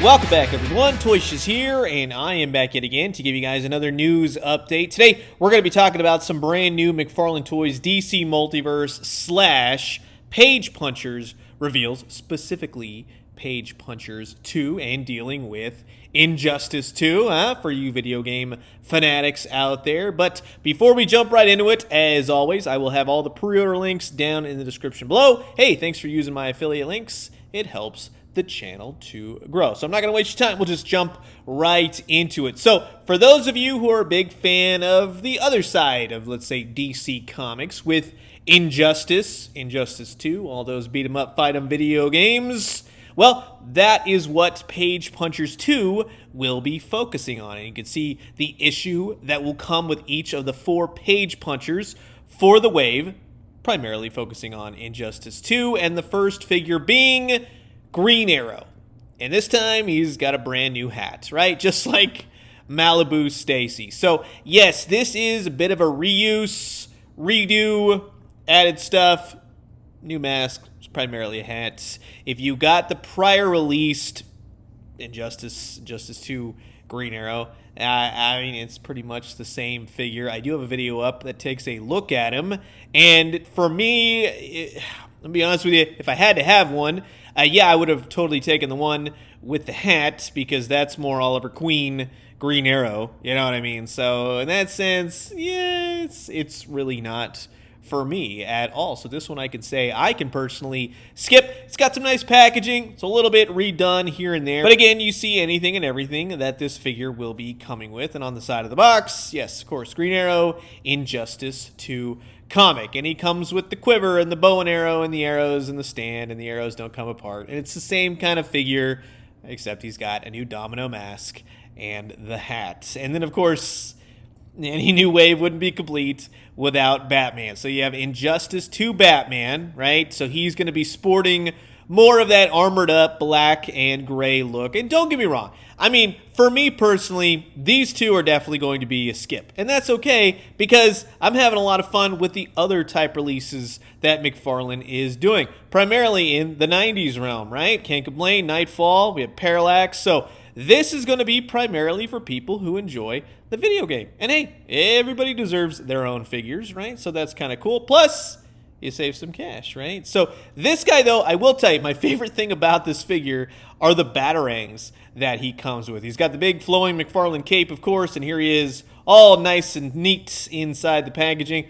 Welcome back, everyone. Toyshiz here, and I am back yet again to give you guys another news update. Today, we're going to be talking about some brand new McFarlane Toys DC Multiverse / Page Punchers reveals, specifically Page Punchers 2, and dealing with Injustice 2, for you video game fanatics out there. But before we jump right into it, as always, I will have all the pre-order links down in the description below. Hey, thanks for using my affiliate links. It helps the channel to grow. So I'm not going to waste your time. We'll just jump right into it. So for those of you who are a big fan of the other side of, let's say, DC Comics with Injustice 2, all those beat 'em up, fight 'em video games, well, that is what Page Punchers 2 will be focusing on. And you can see the issue that will come with each of the 4 Page Punchers for the wave, primarily focusing on Injustice 2, and the first figure being Green Arrow. And this time he's got a brand new hat, right? Just like Malibu Stacy. So yes, this is a bit of a reuse, redo, added stuff. New mask, it's primarily a hat. If you got the prior released Injustice 2 Green Arrow, I mean, it's pretty much the same figure. I do have a video up that takes a look at him. And for me, I'll be honest with you, if I had to have one, yeah, I would have totally taken the one with the hat, because that's more Oliver Queen Green Arrow, you know what I mean? So in that sense, yeah, it's really not for me at all. So this one I can say I can personally skip. It's got some nice packaging. It's a little bit redone here and there. But again, you see anything and everything that this figure will be coming with. And on the side of the box, yes, of course, Green Arrow, Injustice 2 comic. And he comes with the quiver and the bow and arrow and the arrows and the stand, and the arrows don't come apart. And it's the same kind of figure, except he's got a new domino mask and the hat. And then, of course, any new wave wouldn't be complete without Batman. So you have Injustice 2 Batman, right? So he's going to be sporting more of that armored up black and gray look. And don't get me wrong, I mean, for me personally, these two are definitely going to be a skip. And that's okay, because I'm having a lot of fun with the other type releases that McFarlane is doing, primarily in the 90s realm, right? Can't complain. Knightfall, we have Parallax. So this is going to be primarily for people who enjoy the video game. And hey, everybody deserves their own figures, right? So that's kind of cool. Plus, you save some cash, right? So this guy, though, I will tell you, my favorite thing about this figure are the batarangs that he comes with. He's got the big flowing McFarlane cape, of course, and here he is, all nice and neat inside the packaging.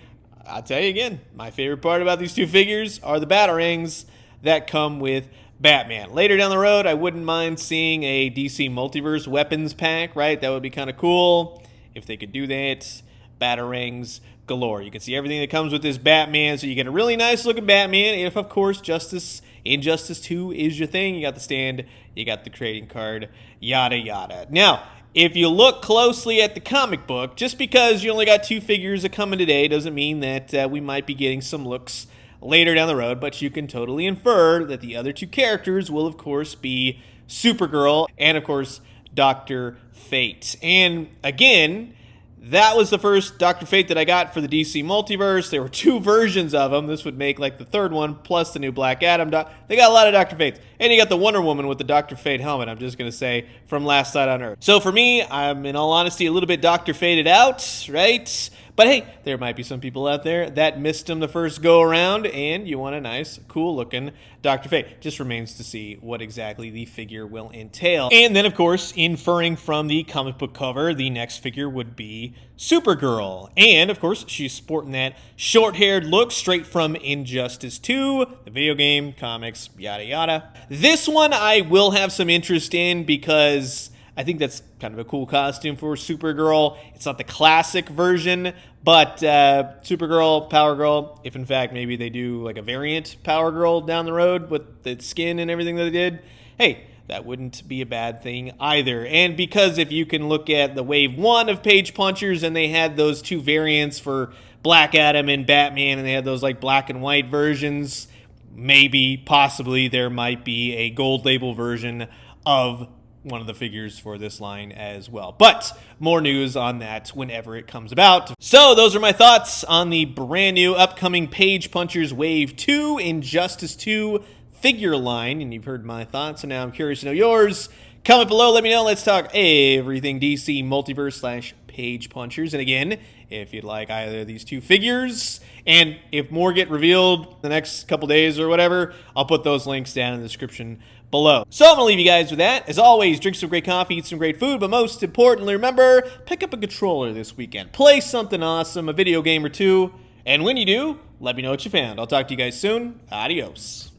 I'll tell you again, my favorite part about these two figures are the batarangs that come with Batman. Later down the road, I wouldn't mind seeing a DC Multiverse weapons pack, right? That would be kind of cool if they could do that. Batarangs galore. You can see everything that comes with this Batman, so you get a really nice looking Batman. If, of course, Injustice 2 is your thing, you got the stand, you got the trading card, yada yada. Now, if you look closely at the comic book, just because you only got 2 figures that coming today doesn't mean that we might be getting some looks later down the road, but you can totally infer that the other 2 characters will, of course, be Supergirl and, of course, Dr. Fate. And again, that was the first Dr. Fate that I got for the DC Multiverse. There were 2 versions of him. This would make like the 3rd one, plus the new Black Adam. They got a lot of Dr. Fates. And you got the Wonder Woman with the Dr. Fate helmet, I'm just going to say, from Last Sight on Earth. So for me, I'm, in all honesty, a little bit Dr. Fated out, right? But hey, there might be some people out there that missed him the first go around, and you want a nice, cool-looking Dr. Fate. Just remains to see what exactly the figure will entail. And then, of course, inferring from the comic book cover, the next figure would be Supergirl. And, of course, she's sporting that short-haired look straight from Injustice 2, the video game, comics, yada yada. This one I will have some interest in because I think that's kind of a cool costume for Supergirl. It's not the classic version, but Supergirl, Power Girl, if in fact maybe they do like a variant Power Girl down the road with the skin and everything that they did, hey, that wouldn't be a bad thing either. And because if you can look at the Wave 1 of Page Punchers, and they had those 2 variants for Black Adam and Batman, and they had those like black and white versions, maybe, possibly, there might be a gold label version of one of the figures for this line as well. But more news on that whenever it comes about. So those are my thoughts on the brand new upcoming Page Punchers Wave 2 Injustice 2 figure line, and you've heard my thoughts, and now I'm curious to know yours. Comment below, let me know. Let's talk everything DC Multiverse slash Page Punchers. And again, if you'd like either of these two figures, and if more get revealed the next couple days or whatever, I'll put those links down in the description below. So I'm going to leave you guys with that. As always, drink some great coffee, eat some great food, but most importantly, remember, pick up a controller this weekend. Play something awesome, a video game or two, and when you do, let me know what you found. I'll talk to you guys soon. Adios.